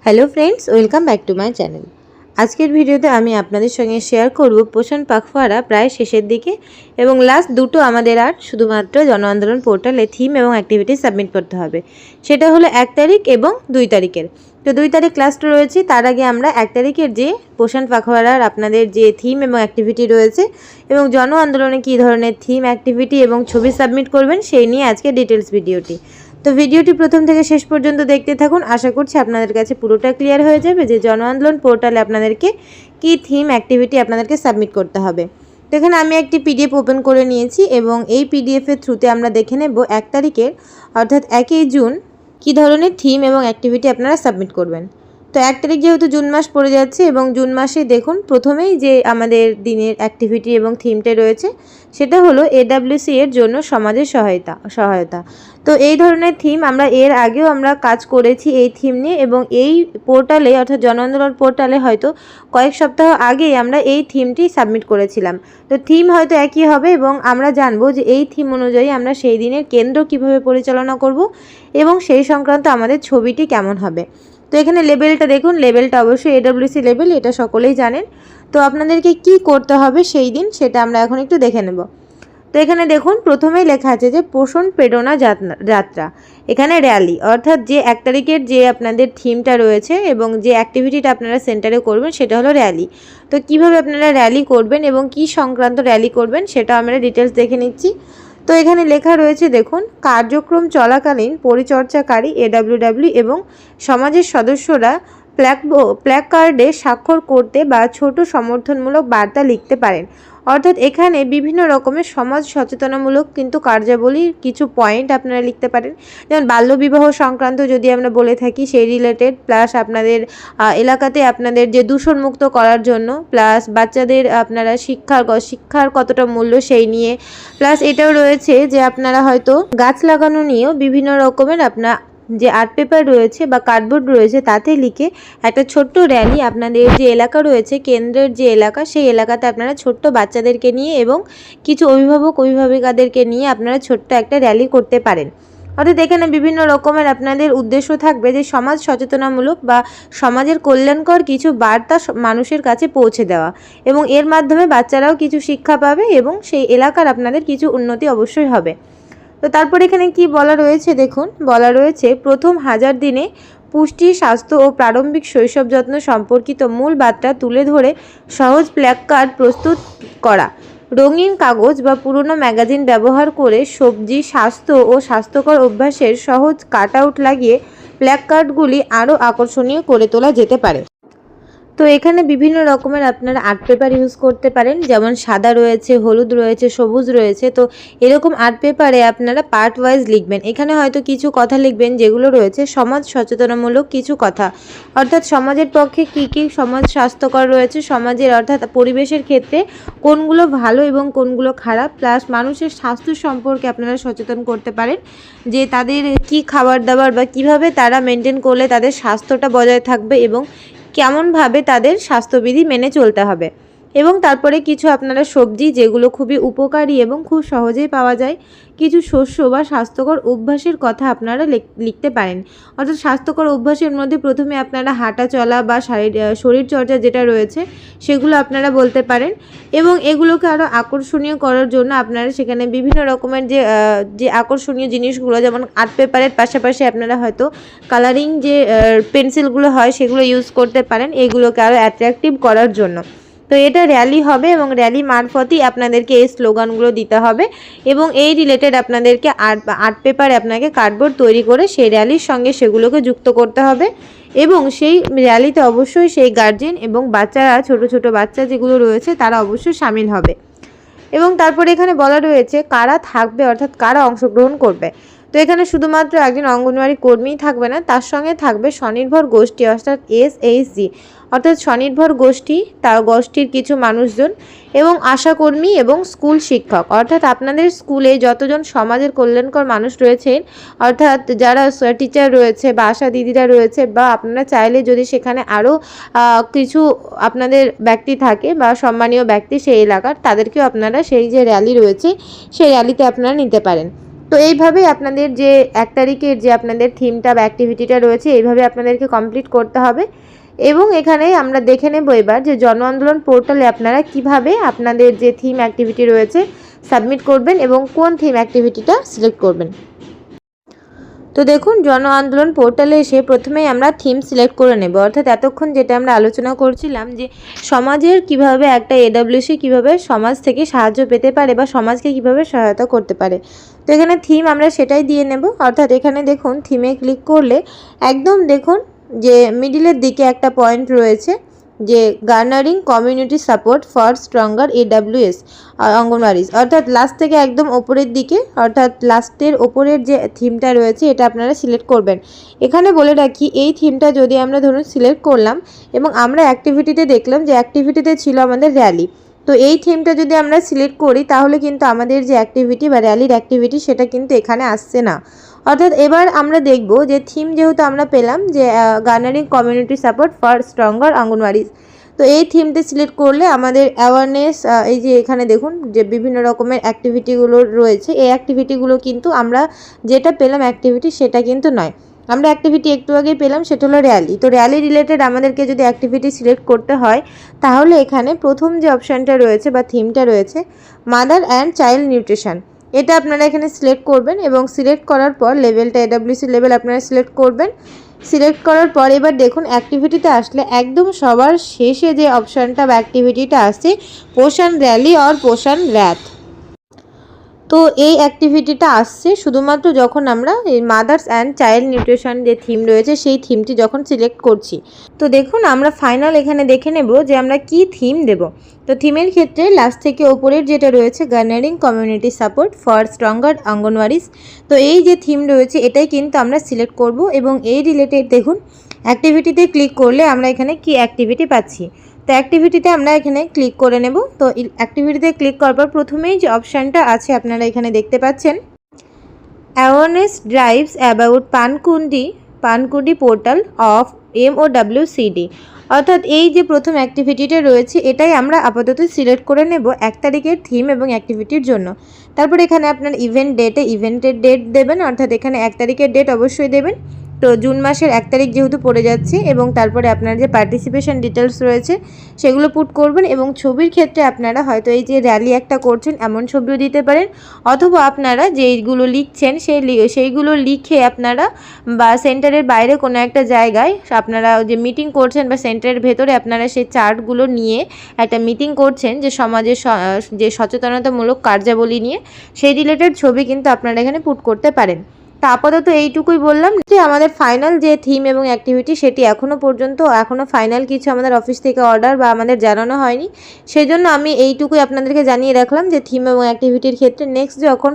Hello friends, welcome back to my channel. আজকের ভিডিওতে আমি আপনাদের সঙ্গে শেয়ার করব পোষণ পাখওয়ারা প্রায় শেষের দিকে এবং লাস্ট দুটো আমাদের আর শুধুমাত্র জন আন্দোলন পোর্টালে থিম এবং অ্যাক্টিভিটি সাবমিট করতে হবে। সেটা হলো 1 তারিখ এবং 2 তারিখের। তো 2 তারিখ লাস্ট রয়েছে, তার আগে আমরা 1 তারিখের যে পোষণ পাখওয়ারার আপনাদের যে থিম এবং অ্যাক্টিভিটি রয়েছে এবং জন আন্দোলনে কী ধরনের থিম, অ্যাক্টিভিটি এবং ছবি সাবমিট করবেন সেই নিয়ে আজকে ডিটেলস ভিডিওটি। তো ভিডিওটি প্রথম থেকে শেষ পর্যন্ত দেখতে থাকুন। আশা করছি আপনাদের কাছে পুরোটা ক্লিয়ার হয়ে যাবে যে জন আন্দোলন পোর্টালে আপনাদেরকে কী থিম, অ্যাক্টিভিটি আপনাদেরকে সাবমিট করতে হবে। তো এখানে আমি একটি পিডিএফ ওপেন করে নিয়েছি এবং এই পিডিএফের থ্রুতে আমরা দেখে নেব 1 তারিখের অর্থাৎ 1 জুন কী ধরনের থিম এবং অ্যাক্টিভিটি আপনারা সাবমিট করবেন। তো 1 তারিখ যেহেতু জুন মাস পড়ে যাচ্ছে এবং জুন মাসে দেখুন প্রথমেই যে আমাদের দিনের অ্যাক্টিভিটি এবং থিমটা রয়েছে সেটা হলো এডাব্লিউসি এর জন্য সমাজের সহায়তা। তো এই ধরনের থিম আমরা এর আগেও আমরা কাজ করেছি এই থিম নিয়ে এবং এই পোর্টালে অর্থাৎ জন আন্দোলন পোর্টালে হয়তো কয়েক সপ্তাহ আগেই আমরা এই থিমটি সাবমিট করেছিলাম। তো থিম হয়তো একই হবে এবং আমরা জানবো যে এই থিম অনুযায়ী আমরা সেই দিনের কেন্দ্র কিভাবে পরিচালনা করব এবং সেই সংক্রান্ত আমাদের ছবিটি কেমন হবে। তো এখানে লেবেলটা দেখুন, লেবেলটা অবশ্যই এডাব্লিউসি লেবেল, এটা সকলেই জানেন। তো আপনাদেরকে কি করতে হবে সেই দিন সেটা আমরা এখন একটু দেখে নেব। তো এখানে দেখুন প্রথমেই লেখা আছে যে পোষণ প্রেরণা যাত্রা, এখানে র্যালি অর্থাৎ যে 1 তারিখের যে আপনাদের থিমটা রয়েছে এবং যে অ্যাক্টিভিটিটা আপনারা সেন্টারে করবেন সেটা হলো র্যালি। তো কিভাবে আপনারা র্যালি করবেন এবং কি সংক্রান্ত র্যালি করবেন সেটা আমরা ডিটেলস দেখে নিচ্ছি। তো এখানে লেখা রয়েছে দেখুন, কার্যক্রম চলাকালীন পরিচর্যাকারী এডাব্লিউডাব্লিউ এবং সমাজের সদস্যরা প্ল্যাকার্ডে স্বাক্ষর করতে বা ছোট সমর্থনমূলক বার্তা লিখতে পারেন। অর্থাৎ এখানে বিভিন্ন রকমের সমাজ সচেতনামূলক কিন্তু কার্যাবলীর কিছু পয়েন্ট আপনারা লিখতে পারেন। যেমন বাল্যবিবাহ সংক্রান্ত যদি আমরা বলে থাকি সেই রিলেটেড, প্লাস আপনাদের এলাকাতে আপনাদের যে দূষণমুক্ত করার জন্য, প্লাস বাচ্চাদের আপনারা শিক্ষার কতটা মূল্য সেই নিয়ে, প্লাস এটাও রয়েছে যে আপনারা হয়তো গাছ লাগানো নিয়েও বিভিন্ন রকমের আপনার যে আর্ট পেপার রয়েছে বা কার্ডবোর্ড রয়েছে তাতে লিখে একটা ছোট্ট র্যালি আপনাদের যে এলাকা রয়েছে, কেন্দ্রের যে এলাকা, সেই এলাকাতে আপনারা ছোট্ট বাচ্চাদেরকে নিয়ে এবং কিছু অভিভাবিকাদেরকে নিয়ে আপনারা ছোট্ট একটা র্যালি করতে পারেন। অর্থাৎ এখানে বিভিন্ন রকমের আপনাদের উদ্দেশ্য থাকবে যে সমাজ সচেতনামূলক বা সমাজের কল্যাণকর কিছু বার্তা মানুষের কাছে পৌঁছে দেওয়া এবং এর মাধ্যমে বাচ্চারাও কিছু শিক্ষা পাবে এবং সেই এলাকার আপনাদের কিছু উন্নতি অবশ্যই হবে। তো তারপর এখানে কি বলা রয়েছে দেখুন, বলা রয়েছে প্রথম 1000 দিনে পুষ্টি, স্বাস্থ্য ও প্রারম্ভিক শৈশব যত্ন সম্পর্কিত মূল বার্তা তুলে ধরে সহজ প্ল্যাকার্ড প্রস্তুত করা। রঙিন কাগজ বা পুরনো ম্যাগাজিন ব্যবহার করে সবজি, স্বাস্থ্য ও স্বাস্থ্যকর অভ্যাসের সহজ কাট আউট লাগিয়ে প্ল্যাকার্ডগুলি আরও আকর্ষণীয় করে তোলা যেতে পারে। তো এখানে বিভিন্ন রকমের আপনারা আর্ট পেপার ইউজ করতে পারেন, যেমন সাদা রয়েছে, হলুদ রয়েছে, সবুজ রয়েছে। তো এরকম আর্ট পেপারে আপনারা পার্ট ওয়াইজ লিখবেন। এখানে হয়তো কিছু কথা লিখবেন যেগুলো রয়েছে সমাজ সচেতনামূলক কিছু কথা, অর্থাৎ সমাজের পক্ষে কী সমাজ স্বাস্থ্যকর রয়েছে, সমাজের অর্থাৎ পরিবেশের ক্ষেত্রে কোনগুলো ভালো এবং কোনগুলো খারাপ, প্লাস মানুষের স্বাস্থ্য সম্পর্কে আপনারা সচেতন করতে পারেন যে তাদের কি খাবার দাবার বা কিভাবে তারা মেনটেন করলে তাদের স্বাস্থ্যটা বজায় থাকবে এবং কেমনভাবে তাদের স্বাস্থ্যবিধি মেনে চলতে হবে। এবং তারপরে কিছু আপনারা সবজি যেগুলো খুবই উপকারী এবং খুব সহজেই পাওয়া যায়, কিছু শস্য বা স্বাস্থ্যকর অভ্যাসের কথা আপনারা লিখতে পারেন। অর্থাৎ স্বাস্থ্যকর অভ্যাসের মধ্যে প্রথমে আপনারা হাঁটা চলা বা শরীরচর্চা যেটা রয়েছে সেগুলো আপনারা বলতে পারেন এবং এগুলোকে আরও আকর্ষণীয় করার জন্য আপনারা সেখানে বিভিন্ন রকমের যে আকর্ষণীয় জিনিসগুলো, যেমন আর্ট পেপারের পাশাপাশি আপনারা হয়তো কালারিং যে পেন্সিলগুলো হয় সেগুলো ইউজ করতে পারেন এগুলোকে আরও অ্যাট্রাকটিভ করার জন্য। তো এটা র্যালি হবে এবং র্যালি মারফতই আপনাদেরকে এই স্লোগানগুলো দিতে হবে এবং এই রিলেটেড আপনাদেরকে আর্ট পেপারে আপনাকে কার্ডবোর্ড তৈরি করে সেই র্যালির সঙ্গে সেগুলোকে যুক্ত করতে হবে এবং সেই র্যালিতে অবশ্যই সেই গার্জেন এবং বাচ্চারা, ছোট বাচ্চা যেগুলো রয়েছে তারা অবশ্যই সামিল হবে। এবং তারপরে এখানে বলা রয়েছে কারা থাকবে, অর্থাৎ কারা অংশগ্রহণ করবে। তো এখানে শুধুমাত্র একজন অঙ্গনওয়াড়ি কর্মীই থাকবে না, তার সঙ্গে থাকবে স্বনির্ভর গোষ্ঠী অর্থাৎ SHG, অর্থাৎ স্বনির্ভর গোষ্ঠী, তার গোষ্ঠীর কিছু মানুষজন এবং আশাকর্মী এবং স্কুল শিক্ষক, অর্থাৎ আপনাদের স্কুলে যতজন সমাজের কল্যাণকর মানুষ রয়েছেন, অর্থাৎ যারা টিচার রয়েছে বা আশা দিদিরা রয়েছে, বা আপনারা চাইলে যদি সেখানে আরও কিছু আপনাদের ব্যক্তি থাকে বা সম্মানীয় ব্যক্তি সেই এলাকার, তাদেরকেও আপনারা সেই যে র্যালি রয়েছে সেই র্যালিতে আপনারা নিতে পারেন। তো এইভাবেই আপনাদের যে 1 তারিখের যে আপনাদের থিমটা বা অ্যাক্টিভিটিটা রয়েছে এইভাবে আপনাদেরকে কমপ্লিট করতে হবে। এবং এখানে আমরা দেখে নেব এবার যে জন আন্দোলন পোর্টালে আপনারা কিভাবে আপনাদের যে থিম অ্যাক্টিভিটি রয়েছে সাবমিট করবেন এবং কোন থিম অ্যাক্টিভিটিটা সিলেক্ট করবেন। তো দেখুন জন আন্দোলন পোর্টালে এসে প্রথমেই আমরা থিম সিলেক্ট করে নেব, অর্থাৎ এতক্ষণ যেটা আমরা আলোচনা করছিলাম যে সমাজের কিভাবে একটা এডব্লিউসি কিভাবে সমাজ থেকে সাহায্য পেতে পারে বা সমাজকে কিভাবে সহায়তা করতে পারে। তো এখানে থিম আমরা সেটাই দিয়ে নেব, অর্থাৎ এখানে দেখুন থিমে ক্লিক করলে একদম দেখুন যে মিডিলের দিকে একটা পয়েন্ট রয়েছে যে garnering community support for stronger AWS anganwadis, অর্থাৎ লাস্ট থেকে একদম ওপরের দিকে, অর্থাৎ লাস্টের ওপরের যে থিমটা রয়েছে এটা আপনারা সিলেক্ট করবেন। এখানে বলে রাখি এই থিমটা যদি আমরা ধরুন সিলেক্ট করলাম এবং আমরা অ্যাক্টিভিটিতে দেখলাম যে অ্যাক্টিভিটিতে ছিল আমাদের র্যালি, তো এই থিমটা যদি আমরা সিলেক্ট করি তাহলে কিন্তু আমাদের যে অ্যাক্টিভিটি বা র্যালির অ্যাক্টিভিটি সেটা কিন্তু এখানে আসছে না। অর্থাৎ এবার আমরা দেখব যে থিম যেহেতু আমরা পেলাম যে garnering community support for stronger অঙ্গনওয়াড়িজ, তো এই থিমটা সিলেক্ট করলে আমাদের অ্যাওয়ারনেস এই যে এখানে দেখুন যে বিভিন্ন রকমের অ্যাক্টিভিটিগুলো রয়েছে, এই অ্যাক্টিভিটিগুলো কিন্তু আমরা যেটা পেলাম অ্যাক্টিভিটি সেটা কিন্তু নয়। আমরা অ্যাক্টিভিটি একটু আগেই পেলাম সেটা হলো র্যালি। তো র্যালি রিলেটেড আমাদেরকে যদি অ্যাক্টিভিটি সিলেক্ট করতে হয় তাহলে এখানে প্রথম যে অপশানটা রয়েছে বা থিমটা রয়েছে মাদার অ্যান্ড চাইল্ড নিউট্রিশন, এটা আপনারা এখানে সিলেক্ট করবেন এবং সিলেক্ট করার পর লেভেলটা এডব্লিউসি লেভেল আপনারা সিলেক্ট করবেন। সিলেক্ট করার পর এবার দেখুন অ্যাক্টিভিটিতে আসলে একদম সবার শেষে যে অপশানটা বা অ্যাক্টিভিটিটা আসছে পোষণ র্যালি আর পোষণ র্যাথ, তো এই অ্যাক্টিভিটিটা আসছে শুধুমাত্র যখন আমরা এই মাদার্স অ্যান্ড চাইল্ড নিউট্রিশন যে থিম রয়েছে সেই থিমটি যখন সিলেক্ট করছি। তো দেখুন আমরা ফাইনাল এখানে দেখে নেব যে আমরা কি থিম দেব। তো থিমের ক্ষেত্রে লাস্ট থেকে ওপরের যেটা রয়েছে গার্নারিং কমিউনিটি সাপোর্ট ফর স্ট্রঙ্গার অঙ্গনওয়াড়িজ, তো এই যে থিম রয়েছে এটাই কিন্তু আমরা সিলেক্ট করব এবং এই রিলেটেড দেখুন অ্যাক্টিভিটিতে ক্লিক করলে আমরা এখানে কি অ্যাক্টিভিটি পাচ্ছি। তো অ্যাক্টিভিটিতে আমরা এখানে ক্লিক করে নেব। তো অ্যাক্টিভিটিতে ক্লিক করার পর প্রথমেই যে অপশানটা আছে আপনারা এখানে দেখতে পাচ্ছেন অ্যাওয়ারনেস ড্রাইভস অ্যাবাউট পানকুন্ডি পোর্টাল অফ MOWCD, অর্থাৎ এই যে প্রথম অ্যাক্টিভিটিটা রয়েছে এটাই আমরা আপাতত সিলেক্ট করে নেব 1 তারিখের থিম এবং অ্যাক্টিভিটির জন্য। তারপর এখানে আপনার ইভেন্টের ডেট দেবেন, অর্থাৎ এখানে 1 তারিখের ডেট অবশ্যই দেবেন। তো জুন মাসের 1 তারিখ যেহেতু পড়ে যাচ্ছে এবং তারপরে আপনার যে পার্টিসিপেশন ডিটেলস রয়েছে সেগুলো পুট করবেন এবং ছবির ক্ষেত্রে আপনারা হয়তো এই যে র্যালি একটা করছেন এমন ছবিও দিতে পারেন, অথবা আপনারা যেইগুলো লিখছেন সেইগুলো লিখে আপনারা বা সেন্টারের বাইরে কোনো একটা জায়গায় আপনারা যে মিটিং করছেন বা সেন্টারের ভেতরে আপনারা সেই চার্টগুলো নিয়ে একটা মিটিং করছেন যে সমাজের যে সচেতনতামূলক কার্যাবলী নিয়ে সেই রিলেটেড ছবি কিন্তু আপনারা এখানে পুট করতে পারেন। তা আপাতত এইটুকুই বললাম যে আমাদের ফাইনাল যে থিম এবং অ্যাক্টিভিটি সেটি এখনও ফাইনাল কিছু আমাদের অফিস থেকে অর্ডার বা আমাদের জানানো হয়নি, সেই জন্য আমি এইটুকুই আপনাদেরকে জানিয়ে রাখলাম যে থিম এবং অ্যাক্টিভিটির ক্ষেত্রে নেক্সট যখন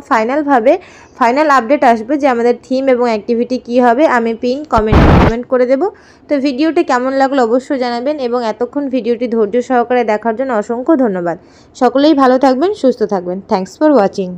ফাইনাল আপডেট আসবে যে আমাদের থিম এবং অ্যাক্টিভিটি কী হবে আমি কমেন্ট করে দেবো। তো ভিডিওটি কেমন লাগলো অবশ্যই জানাবেন এবং এতক্ষণ ভিডিওটি ধৈর্য সহকারে দেখার জন্য অসংখ্য ধন্যবাদ। সকলেই ভালো থাকবেন, সুস্থ থাকবেন। Thanks for watching.